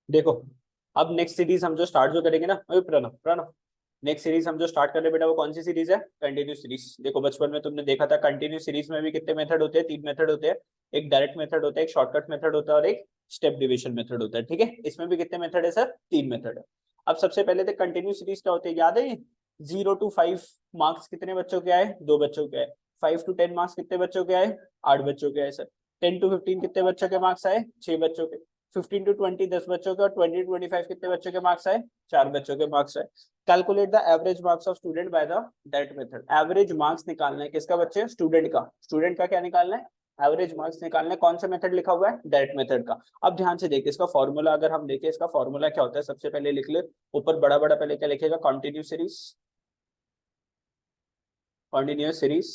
देखो, अब next series हम जो स्टार्ट जो करेंगे ना, अभी प्रणव प्रणव, नेक्स्ट सीरीज हम जो स्टार्ट कर रहे हैं बेटा, वो कौन सी सीरीज है? Continuous series. देखो बचपन में तुमने देखा था कंटिन्यूस सीरीज में भी कितने मेथड होते हैं? 3 मेथड होते हैं। एक डायरेक्ट मेथड होता है, एक शॉर्टकट मेथड होता है और एक स्टेप डिविजन मेथड होता है। ठीक है, इसमें भी कितने मेथड है सर? 3 मेथड है। अब सबसे पहले तो कंटिन्यूस सीरीज क्या होती है, याद है? 0 to 5 मार्क्स कितने बच्चों के आए? 2 बच्चों के आए। 5 to 10 मार्क्स कितने बच्चों के आए? 8 बच्चों के आए सर। 10 to 15 कितने बच्चों के मार्क्स आए? 6 बच्चों के। 15 to 20 10 बच्चों के। और 20 to 25 कितने बच्चों के मार्क्स आए? 4 बच्चों के मार्क्स आए। Calculate the average marks of student by the direct method. Average marks निकालना है किसका बच्चे? स्टूडेंट का। स्टूडेंट का क्या निकालना है? एवरेज मार्क्स निकालना है। कौन सा मेथड लिखा हुआ है? डायरेक्ट मेथड का। अब ध्यान से देखिए इसका फॉर्मूला, अगर हम देखें इसका फॉर्मूला क्या होता है, सबसे पहले लिख ले ऊपर बड़ा बड़ा, पहले क्या लिखेगा? Continuous series, continuous series.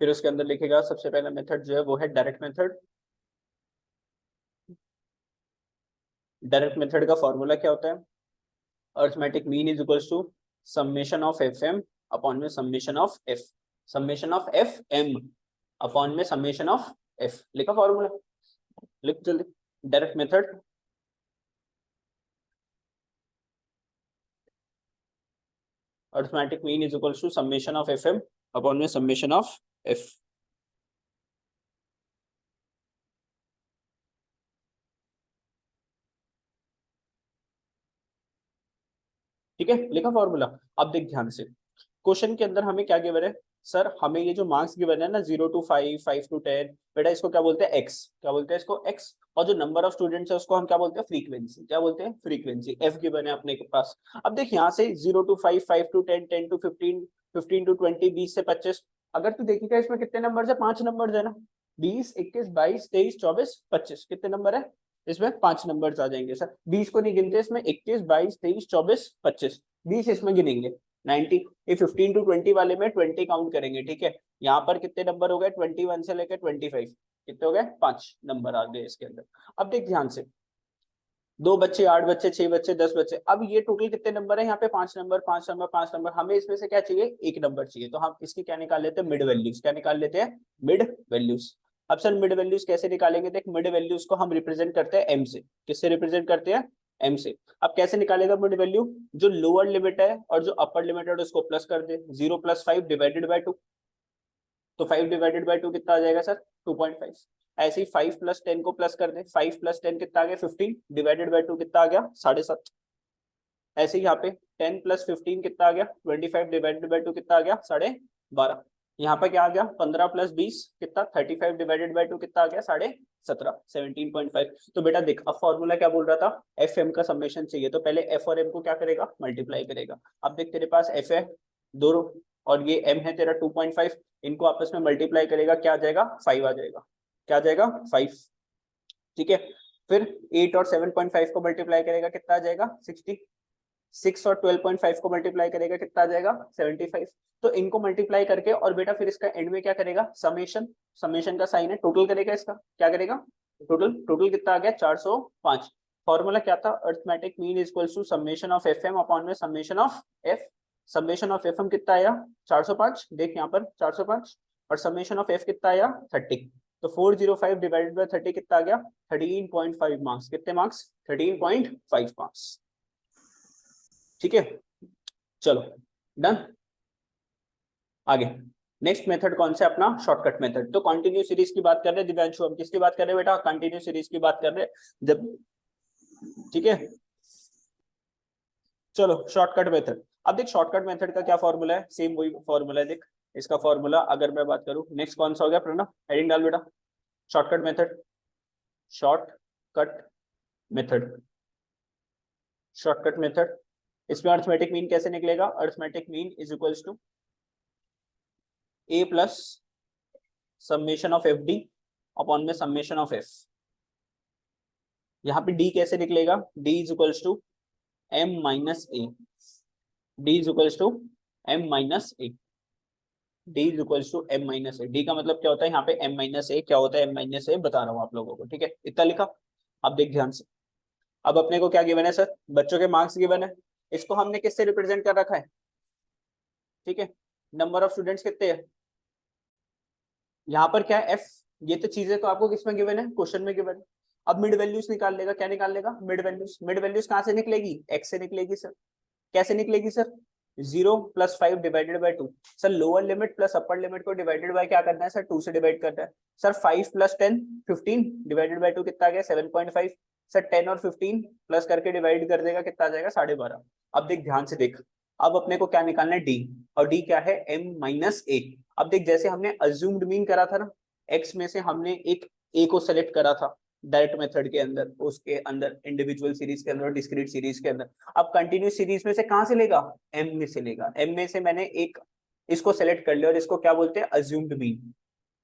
फिर उसके अंदर लिखेगा सबसे पहला मेथड जो है वो है डायरेक्ट मेथड। डायरेक्ट मेथड का फॉर्मूला क्या होता है? Arithmetic mean is equals to summation of F M upon में summation of F, summation of F M upon में समेशन ऑफ एफ। लिखा फॉर्मूला? लिख जल्दी। Direct method arithmetic mean is equals to summation of F M upon में summation of F. ठीक है, लिखा formula. अब देख ध्यान से, क्वेश्चन के अंदर हमें क्या गिवन है? सर हमें ये जो मार्क्स गिवन है ना, 0 to 5, 5 to 10, बेटा इसको क्या बोलते हैं? एक्स। क्या बोलते हैं इसको? एक्स। और जो नंबर ऑफ स्टूडेंट्स है उसको हम क्या बोलते हैं? फ्रीक्वेंसी। क्या बोलते हैं? फ्रीक्वेंसी। एफ गिवन है अपने के पास। अब देख यहाँ से 0 to 5, 5 to 10, 10 to 15, 15 to 20, 20 से 25, अगर तू देखेगा इसमें कितने नंबर है? 5 नंबर है ना। 20, 21, 22, 23, 24, 25, कितने नंबर है इसमें? 5 नंबर आ जाएंगे सर। 20 को नहीं गिनते इसमें, 21, 22, 23, 24, 25, 20 इसमें गिनेंगे। 90, ये 15 to 20 वाले में 20 काउंट करेंगे। ठीक है, यहाँ पर कितने नंबर हो गए? 21 से लेकर 25, कितने हो गए? 5 नंबर आ गए इसके अंदर। अब देख ध्यान से, 2 बच्चे, 8 बच्चे, 6 बच्चे, 10 बच्चे, अब ये टोटल कितने नंबर है यहाँ पे? 5 नंबर, 5 नंबर, 5 नंबर। हमें इसमें से क्या चाहिए? एक नंबर चाहिए। तो हम इसकी क्या निकाल लेते हैं? Mid values. क्या निकाल लेते हैं? Mid values. अब सर मिड वैल्यूज कैसे निकालेंगे? देख, मिड वैल्यूज को हम रिप्रेजेंट करते हैं एम से। किससे रिप्रेजेंट करते हैं? एम से। अब कैसे निकालेगा मिड वैल्यू? जो लोअर लिमिट है और जो अपर लिमिट है उसको प्लस कर दे। 0 + 5 डिवाइडेड बाय 2, तो 5 डिवाइडेड बाय 2 कितना आ जाएगा सर? 2.5। ऐसे ही 5 + 10 को प्लस कर दे। 5 + 10 कितना आ गया? 15, डिवाइडेड बाय 2 कितना आ गया? 7.5। ऐसे ही यहाँ पे 10 + 15 कितना आ गया? 25, डिवाइडेड बाय 2 कितना आ गया? 12.5। यहाँ पे क्या आ गया? 15 + 20 कितना? 35, डिवाइडेड बाय 2 कितना आ गया? 17.5, 17.5। तो बेटा देख, अब फॉर्मूला क्या बोल रहा था? एफ एम का समेशन चाहिए, तो पहले एफ और एम को क्या करेगा? मल्टीप्लाई करेगा। अब देख तेरे पास एफ है दो और ये एम है तेरा 2.5, इनको आपस में मल्टीप्लाई करेगा, क्या आ जाएगा? 5 आ जाएगा। क्या आ जाएगा? 5। ठीक है, फिर 8 और 7.5 को मल्टीप्लाई करेगा, कितना आ जाएगा? 60। 6 और 12.5 को मल्टीप्लाई करेगा, कितना आ जाएगा? 75। तो इनको मल्टीप्लाई करके और बेटा फिर इसका एंड में क्या करेगा? समेशन। समेशन का साइन है, टोटल करेगा इसका। क्या करेगा? टोटल। टोटल कितना आ गया? 405। फॉर्मूला क्या था? Arithmetic mean is equals to summation of F M upon में summation of F. Summation of F M कितना आया? 405। देख यहाँ पर 405, और समेशन ऑफ एफ कितना आया? 30। तो 405 डिवाइडेड बाय 30 कितना आ गया? 13.5 मार्क्स। कितने मार्क्स? 13.5 मार्क्स। ठीक है, चलो डन। आगे नेक्स्ट मेथड कौन सा? अपना शॉर्टकट मेथड। तो कंटिन्यू सीरीज की बात कर रहे हैं दिव्यांशु, हम किसकी बात कर रहे हैं बेटा? कंटिन्यू सीरीज की बात कर रहे हैं जब। ठीक है, चलो शॉर्टकट मेथड। अब देख शॉर्टकट मेथड का क्या फॉर्मूला है? सेम वही फॉर्मूला है। देख इसका फॉर्मूला अगर मैं बात करूं, नेक्स्ट कौन सा हो गया प्रणव? हेडिंग डाल बेटा। Shortcut method, shortcut method, shortcut method. इसमें अर्थमेटिक मीन कैसे निकलेगा? Arithmetic mean is equals to A plus summation of F D upon में समेशन ऑफ एफ। यहाँ पे डी कैसे निकलेगा? D is equals to M minus A. D is equals to M minus A. D is equals to M minus A. D का मतलब क्या होता है? यहाँ पे एम माइनस ए क्या होता है? एम माइनस ए बता रहा हूँ आप लोगों को। ठीक है, इतना लिखा। अब देख ध्यान से, अब अपने को क्या गिवन है सर? बच्चों के मार्क्स गिवन है। इसको हमने किससे रिप्रेजेंट कर रखा है? ठीक है, नंबर ऑफ स्टूडेंट्स कितने हैं? यहाँ पर क्या है? एफ। ये तो चीजें तो आपको किसमें गिवन है? क्वेश्चन में गिवन है। अब मिड वैल्यूज निकाल लेगा, क्या निकाल लेगा, मिड वैल्यूज। मिड वैल्यूज कहाँ से निकलेगी, एक्स से निकलेगी सर। कैसे निकलेगी sir, 0 + 5 divided by 2। Sir lower limit plus upper limit को डिवाइडेड बाय क्या करना है सर, 2 से डिवाइड करना है। सर 5 + 10 15 डिवाइडेड बाय 2 कितना आ गया 7.5। सर 10 और 15 प्लस करके डिवाइड कर देगा, कितना आ जाएगा 12.5। अब देख ध्यान से देख, अब अपने को क्या निकालना है, डी। और डी क्या है, m-a। अब देख जैसे हमने अज्यूम्ड मीन करा था ना, x में से हमने एक a को सेलेक्ट करा था डायरेक्ट मेथड के अंदर, उसके अंदर इंडिविजुअल सीरीज के अंदर, डिस्क्रीट सीरीज के अंदर। अब कंटिन्यूस सीरीज में से कहां से लेगा, m में से लेगा। m में से मैंने एक इसको सेलेक्ट कर लिया और इसको क्या बोलते हैं, अज्यूम्ड मीन।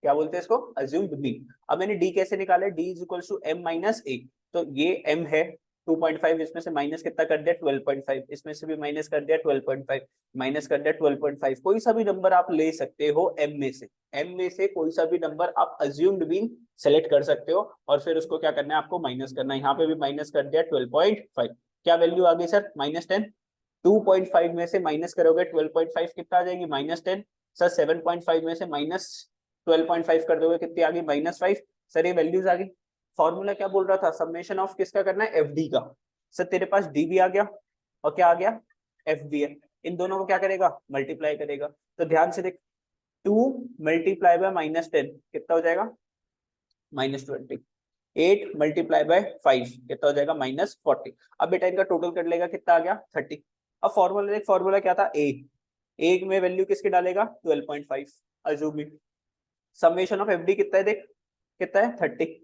क्या बोलते हैं इसको, अज्यूम्ड मीन। अब मैंने d कैसे निकाला, d = m-a। तो ये m है 2.5, इसमें से माइनस कितना कर दिया 12.5, इसमें से भी माइनस कर दिया 12.5, माइनस कर दिया 12.5। कोई सा भी नंबर आप ले सकते हो m में से, m में से कोई सा भी नंबर आप अज्यूम्ड मीन सेलेक्ट कर सकते हो और फिर उसको क्या करना है, आपको माइनस करना है। यहाँ पे भी माइनस कर दिया 12.5। क्या वैल्यू आ गई सर, -10। 2.5 में से माइनस करोगे 12.5 कितना आ जाएगी, -10। सर 7.5 में से -12.5 कर दोगे, कितनी आ गई, -5। सर ये वैल्यूज आ गई। फॉर्मूला क्या बोल रहा था, समेशन ऑफ किसका करना है, एफ डी का। सर तेरे पास डी भी आ गया और क्या आ गया, एफ भी है। इन दोनों को क्या करेगा, मल्टीप्लाई करेगा। तो ध्यान से देख, 2 × -10 कितना हो जाएगा, -20। 8 × 5 कितना हो जाएगा, -40। अब बेटा इनका टोटल कर लेगा, कितना आ गया 30। अब फॉर्मूला देख, फॉर्मूला क्या था, ए में वैल्यू किसकी डालेगा 12.5 अज्यूमिंग। समेशन ऑफ एफडी कितना है देख, कितना है 30।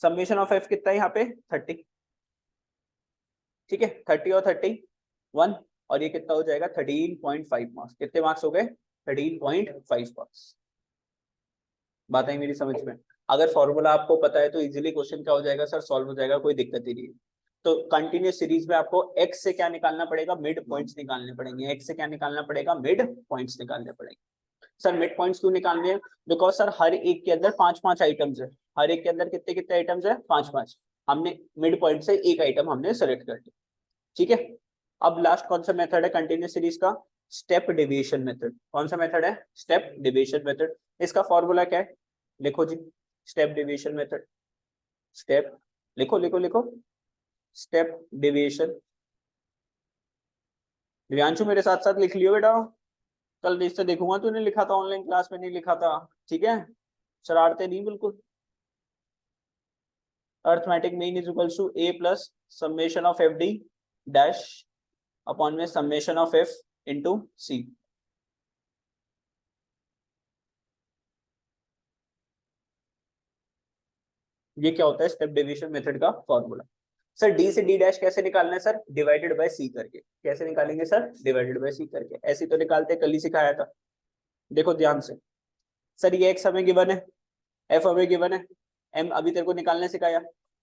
समेशन ऑफ एफ कितना है यहाँ पे 30। ठीक है 30 और 31 और ये कितना हो जाएगा 13.5 मार्क्स। कितने मार्क्स हो गए, 13.5 मार्क्स। बात है मेरी समझ में। अगर फॉर्मूला आपको पता है तो इजीली क्वेश्चन क्या हो जाएगा सर, सॉल्व हो जाएगा, कोई दिक्कत ही नहीं है। तो कंटिन्यूस सीरीज में आपको x से क्या निकालना पड़ेगा, मिड पॉइंट्स निकालने पड़ेंगे। x से क्या निकालना पड़ेगा, मिड पॉइंट्स निकालने पड़ेंगे। सर मिड पॉइंट्स क्यों निकालने हैं, बिकॉज सर हर एक के अंदर 5-5 आइटम्स है। हर एक के अंदर कितने कितने आइटम्स है, 5-5। हमने मिड पॉइंट से एक आइटम हमने सेलेक्ट कर लिया, ठीक है। अब लास्ट कौन सा मेथड है कंटिन्यूस सीरीज का, स्टेप डेविएशन मेथड। कौन सा मेथड है, स्टेप डेविएशन मेथड। इसका फॉर्मूला क्या है, लिखो जी, स्टेप डेविएशन मेथड। स्टेप लिखो लिखो लिखो, स्टेप डेविएशन। दिव्यांशु मेरे साथ साथ लिख लियो बेटा, कल इससे देखूंगा तूने लिखा था ऑनलाइन क्लास में, नहीं लिखा था, ठीक है। शरारते नहीं बिल्कुल। Arithmetic mean = a plus summation of F D dash upon में समेशन ऑफ एफ इंटू सी। ये क्या होता है, स्टेप डेविएशन मेथड का फॉर्मूला। सर डी से डी डैश कैसे निकालना है सर, डिवाइडेड बाय सी करके। कैसे निकालेंगे सर, डिवाइडेड बाय सी करके। ऐसे तो निकालते, कल ही सिखाया था। देखो ध्यान से, सर ये एक्स हमें गिवन है, एफ हमें गिवन है, एम अभी तेरे को निकालना सिखाया,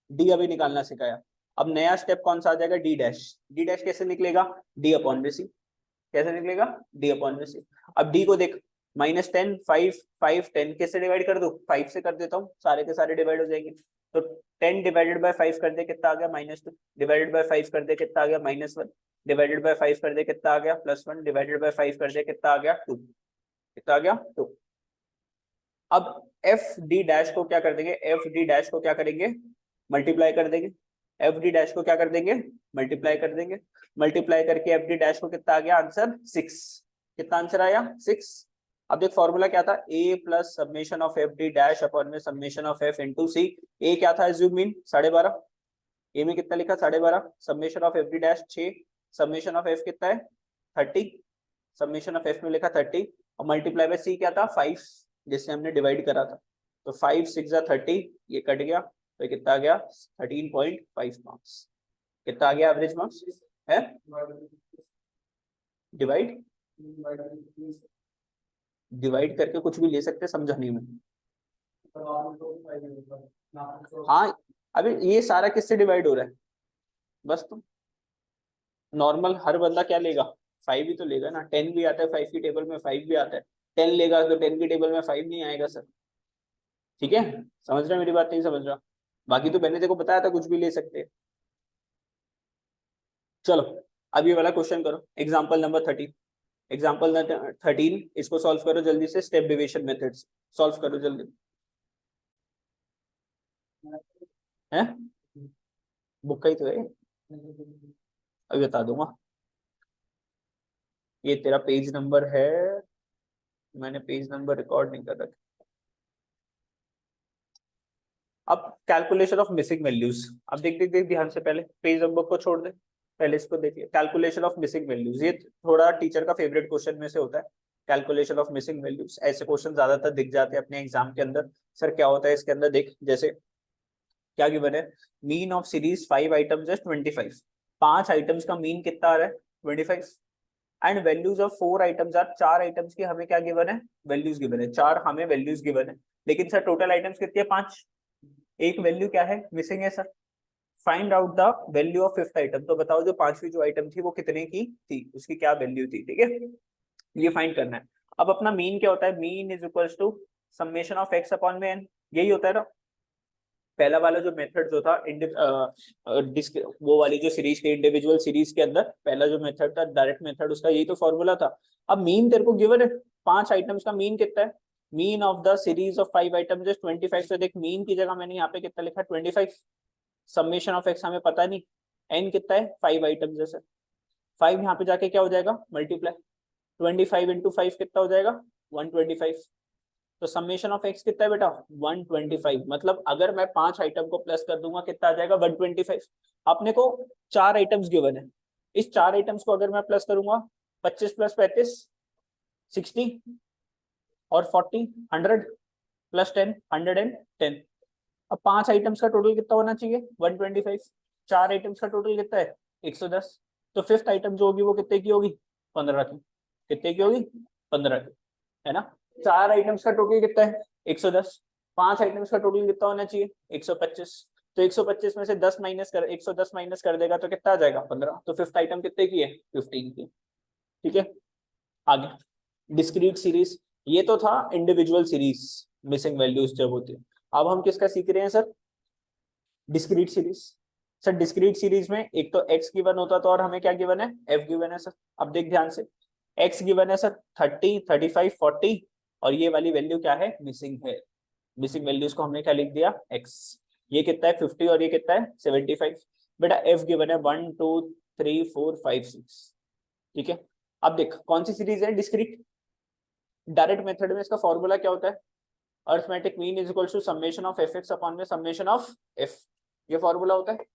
डी अभी निकालना सिखाया। अब नया स्टेप कौन सा आ जाएगा, डी डैश। डी डैश कैसे निकलेगा, डी अपॉन में सी। कैसे निकलेगा, डी अपॉन में सी। अब डी को देख, -10 5 5 10 कैसे डिवाइड कर दो, 5 से कर देता हूँ, सारे के सारे डिवाइड हो जाएंगे। तो 10 डिवाइडेड बाय 5 कर दे, कितना आ गया -2। डिवाइडेड बाय 5 कर दे, कितना आ गया -1। डिवाइडेड बाय 5 कर दे, कितना आ गया +1। डिवाइडेड बाय 5 कर दे, कितना आ गया 2। कितना आ गया 2। अब एफ डी डैश को क्या कर देंगे, एफ डी डैश को क्या करेंगे, मल्टीप्लाई कर देंगे। एफ डी डैश को क्या कर देंगे, मल्टीप्लाई कर देंगे। मल्टीप्लाई करके एफ डी डैश को कितना आ गया आंसर 6। कितना आंसर आया 6। अब देख फॉर्मूला क्या था, a plus summation of F D dash upon में समेशन ऑफ एफ इंटू सी। ए क्या था, एज्यूम मीन 12.5। ए में कितना लिखा 12.5। Summation of F D dash 6। Summation of F कितना है 30। समेशन ऑफ एफ में लिखा 30 और मल्टीप्लाई बाय सी क्या था 5, जिससे हमने डिवाइड करा था। तो 5 6 30, ये कट गया तो कितना आ गया 13.5 मार्क्स। कितना आ गया एवरेज मार्क्स है, डिवाइड डिवाइड करके कुछ भी ले सकते, समझा नहीं मैं। हाँ अभी ये सारा किससे डिवाइड हो रहा है, बस तुम नॉर्मल हर बंदा क्या लेगा 5 ही तो लेगा ना। 10 भी आता है 5 की टेबल में, 5 भी आता है। 10 लेगा तो 10 की टेबल में 5 नहीं आएगा सर, ठीक है। समझ रहा है मेरी बात, नहीं समझ रहा। बाकी तो मैंने देखो बताया था कुछ भी ले सकते हैं। चलो अब ये वाला क्वेश्चन करो, एग्जाम्पल नंबर 13। एग्जाम्पल 13 इसको सॉल्व करो जल्दी से, स्टेप डेविएशन मेथड सॉल्व करो जल्दी। है, बुक का ही तो है, अभी बता दूंगा। ये तेरा पेज नंबर है, मैंने पेज नंबर रिकॉर्ड नहीं कर रखा। अब कैलकुलेशन ऑफ मिसिंग वैल्यूज, अब देख देख देख ध्यान से, पहले पेज नंबर को छोड़ दे, पहले इसको देखिए, कैलकुलेशन ऑफ मिसिंग वैल्यूज, ये थोड़ा टीचर का फेवरेट क्वेश्चन में से होता है। कैलकुलेशन ऑफ मिसिंग वैल्यूज, ऐसे क्वेश्चन ज्यादातर दिख जाते हैं अपने एग्जाम के अंदर। सर क्या होता है इसके अंदर, देख जैसे क्या गिवन है, mean of series 5 items is 25, 5 items का मीन कितना आ रहा है 25, and values of 4 items are, 4 items की हमें क्या गिवन है, वैल्यूज गिवन है, 4 हमें वैल्यूज गिवन है, लेकिन सर टोटल आइटम्स कितनी है 5, एक वैल्यू क्या है मिसिंग है sir. Find out the value of fifth item, तो बताओ जो पांचवी जो आइटम थी वो कितने की थी, उसकी क्या वैल्यू थी, ठीक है, ये फाइंड करना है। अब अपना मीन क्या होता है, mean is equals to summation of X upon में एन, यही होता है ना। पहला वाला जो मेथड जो था वो वाली जो सीरीज के इंडिविजुअल सीरीज के अंदर पहला जो मेथड था डायरेक्ट मेथड, उसका यही तो फॉर्मूला था। अब मीन तेरे को गिवन है, 5 आइटम्स का मीन कितना है, mean of the series of 5 items is 25, तो देख मीन की जगह मैंने यहाँ पे कितना लिखा 25, समेशन ऑफ एक्स हमें पता नहीं, एन कितना है 5 आइटम्स जैसे, 5 यहाँ पे जाके क्या हो जाएगा मल्टीप्लाई, 25 इंटू 5 कितना हो जाएगा 125, तो समेशन ऑफ एक्स कितना है बेटा 125, मतलब अगर मैं 5 आइटम को प्लस कर दूंगा कितना आ जाएगा 125। अपने को 4 आइटम्स गिवन है, इस 4 आइटम्स को अगर मैं प्लस करूंगा 25 प्लस 35 60 और 40 100 प्लस 10 110, अब 5 आइटम्स का टोटल कितना होना चाहिए 125, 4 आइटम्स का टोटल कितना है 110, तो फिफ्थ आइटम जो होगी वो कितने की होगी 15 की, कितने की होगी 15 की, है ना। 4 आइटम्स का टोटल कितना है 110, 5 आइटम्स का टोटल कितना होना चाहिए 125, तो 125 में से 10 माइनस कर 110 माइनस कर देगा तो कितना आ जाएगा 15, तो फिफ्थ आइटम कितने की है 15 की, ठीक है। आगे डिस्क्रीट सीरीज, ये तो था इंडिविजुअल सीरीज मिसिंग वैल्यूज जब होती है, अब हम किसका सीख रहे हैं sir, discrete series. Sir discrete series में एक तो एक्स गिवन होता था और हमें क्या गिवन है एफ गिवन है सर। अब देख ध्यान से, एक्स गिवन है सर 30 35 40, और ये वाली वैल्यू क्या है मिसिंग है, मिसिंग वैल्यूज को हमने क्या लिख दिया एक्स, ये कितना है 50 और ये कितना है 75, बेटा एफ गिवन है 1 2 3 4 5 6, ठीक है। अब देख कौन सी सीरीज है डिस्क्रीट, डायरेक्ट मेथड में इसका फॉर्मूला क्या होता है, arithmetic mean is equal to summation of F X upon में समेशन ऑफ एफ, ये फॉर्मूला होता है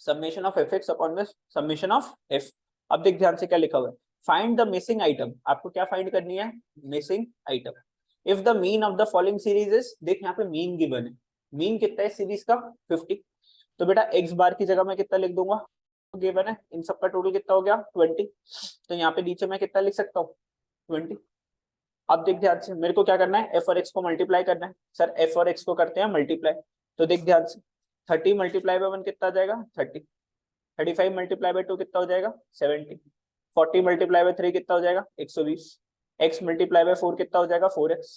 summation of F X upon में समेशन ऑफ एफ। अब देख ध्यान से क्या लिखा हुआ है, फाइंड द मिसिंग आइटम, आपको क्या फाइंड करनी है missing item, if the mean of the following series is, देख यहाँ पे मीन गिवन है, मीन कितना है सीरीज का 50, तो बेटा एक्स बार की जगह मैं कितना लिख दूंगा गिवन है, इन सबका टोटल कितना हो गया 20, तो यहाँ पे नीचे मैं कितना लिख सकता हूँ 20। अब देख ध्यान से, मेरे को क्या करना है एफ और एक्स को मल्टीप्लाई करना है, सर एफ और एक्स को करते हैं मल्टीप्लाई, तो देख ध्यान से 30 मल्टीप्लाई बाय 1 कितना आ जाएगा 30, 35 मल्टीप्लाई बाय 2 कितना हो जाएगा 70, 40 मल्टीप्लाई बाय 3 कितना हो जाएगा 120, x मल्टीप्लाई बाय 4 कितना हो जाएगा 4x,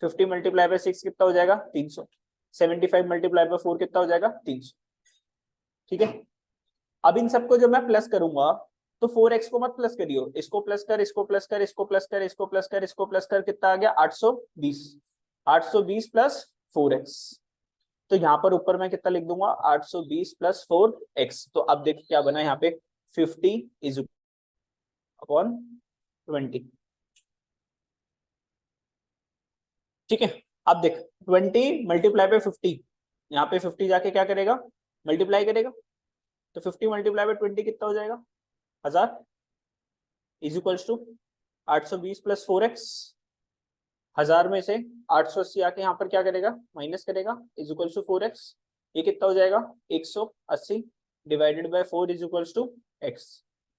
50 मल्टीप्लाई बाय 6 कितना हो जाएगा 300, 75 मल्टीप्लाई बाय 4 कितना हो जाएगा 300, ठीक है। अब इन सबको जो मैं प्लस करूंगा तो 4x को मत प्लस करियो, इसको प्लस कर इसको प्लस कर इसको प्लस कर इसको प्लस कर इसको प्लस कर, कितना आ गया 820, 820 प्लस 4x, तो यहाँ पर ऊपर मैं कितना लिख दूंगा 820 प्लस 4x, तो अब देख क्या बना यहाँ पे 50 इज अपॉन 20, ठीक है। अब देख 20 मल्टीप्लाई पे 50, यहाँ पे 50 जाके क्या करेगा मल्टीप्लाई करेगा, तो 50 मल्टीप्लाई बाय 20 कितना हो जाएगा 1000 is equals to 820 plus 4x, 1000 में से 880 आके यहाँ पर क्या करेगा माइनस करेगा इज इक्वल्स टू 4x, ये कितना हो जाएगा 180 divided by 4 is equals to x।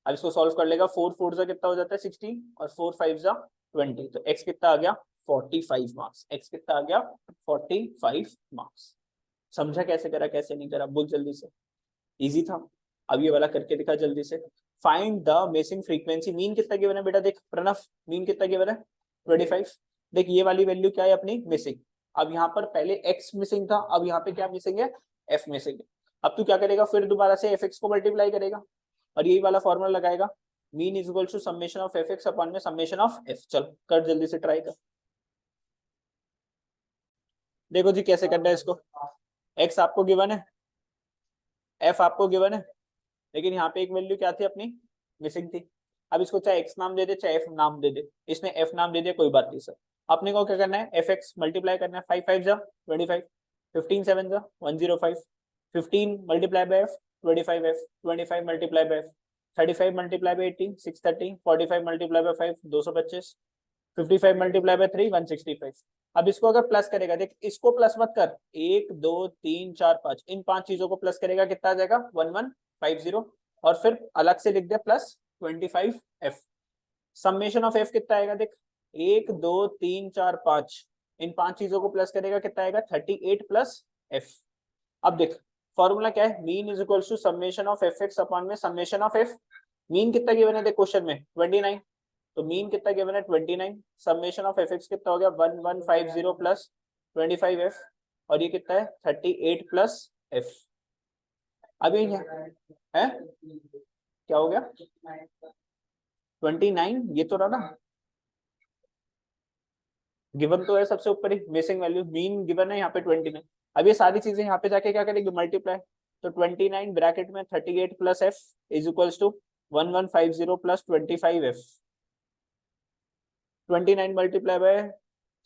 अब इसको सॉल्व कर लेगा, 4 4 जा कितना हो जाता है 16 और 4 5 जा 20, तो x कितना आ गया 45 मार्क्स, x कितना आ गया 45 मार्क्स। समझा कैसे करा कैसे नहीं करा, बोल जल्दी से, इजी था। अब ये वाला करके दिखा जल्दी से, find the missing frequency, mean कितना गिवन है बेटा, देख प्रणव मीन कितना गिवन है 25, देख ये वाली वैल्यू क्या है अपनी मिसिंग, अब यहाँ पर पहले x मिसिंग था, अब यहाँ पे क्या मिसिंग है f मिसिंग है। अब तू क्या करेगा फिर दोबारा से fx को मल्टीप्लाई करेगा और यही वाला फॉर्मूला लगाएगा, mean is equal to summation of fx upon में समेशन ऑफ f। चल कर जल्दी से ट्राई कर, देखो जी कैसे करना है इसको, x आपको गिवन है एफ आपको गिवन है, लेकिन यहाँ पे एक वैल्यू क्या थी अपनी, मिसिंग थी। अब इसको चाहे एक्स नाम दे दे चाहे एफ नाम दे दे, इसने एफ नाम दे दिया कोई बात नहीं सर। अपने को क्या करना है, एफ एक्स मल्टीप्लाई करना है, 5 5 जा 25, 15 7 जा 105, 15 multiply by F 25 F, 25 multiply by F 35 multiply by 18 630, 45 multiply by 5 225, 55 multiply by 3 165। अब इसको अगर प्लस करेगा, देख इसको प्लस मत कर, 1 2 3 4 5 इन 5 चीजों को प्लस करेगा कितना आ जाएगा 1150, और फिर अलग से लिख दे plus 25 F. Summation of F कितना आएगा, देख 1 2 3 4 5 इन 5 चीजों को प्लस करेगा कितना आएगा 38 प्लस एफ। अब देख फॉर्मूला क्या है, mean is equal to summation of F X upon में समेशन ऑफ एफ। मीन कितना गिवन है देख क्वेश्चन में 29, तो मीन कितना गिवन है 29, समेशन ऑफ एफ एक्स कितना हो गया 1150 प्लस 25 एफ, और ये कितना है 38 प्लस एफ। अभी है क्या हो गया 29, ये तो रहा ना गिवन तो है सबसे ऊपर ही, मिसिंग वैल्यू मीन गिवन है यहाँ पे 29। अब ये सारी चीजें यहाँ पे जाके क्या करेंगे मल्टीप्लाई, तो 29 ब्रैकेट में 38 plus F is equals to 1150 plus 25 F. 29 multiply by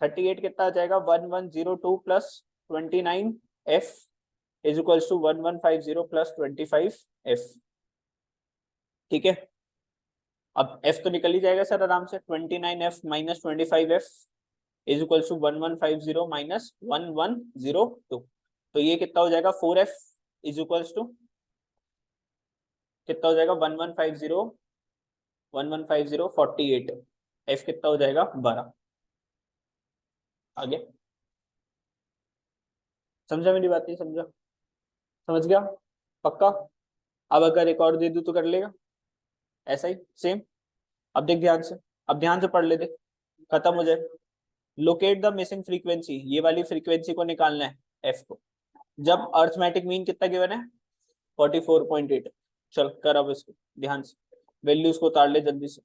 38 कितना आ जाएगा 1102 plus 29 F is equals to 1150 plus 25 F. ठीक है, अब एफ तो निकल ही जाएगा सर आराम से, 29 F minus 25 F is equal to 1150 minus 1102, तो ये कितना हो जाएगा 4f इज इक्वल टू कितना हो जाएगा 1150 48, f कितना हो जाएगा 12। आगे समझा मेरी बात, नहीं समझा, समझ गया पक्का। अब अगर एक और दे दूं तो कर लेगा ऐसा ही सेम। अब देख ध्यान से, अब ध्यान से पढ़ ले, देख खत्म हो जाए। लोकेट द मिसिंग फ्रीक्वेंसी, ये वाली फ्रीक्वेंसी को निकालना है एफ को, जब अर्थमेटिक मीन कितना गिवन है 44.8। चल कर अब इसको ध्यान से वैल्यूज को उतार ले जल्दी से।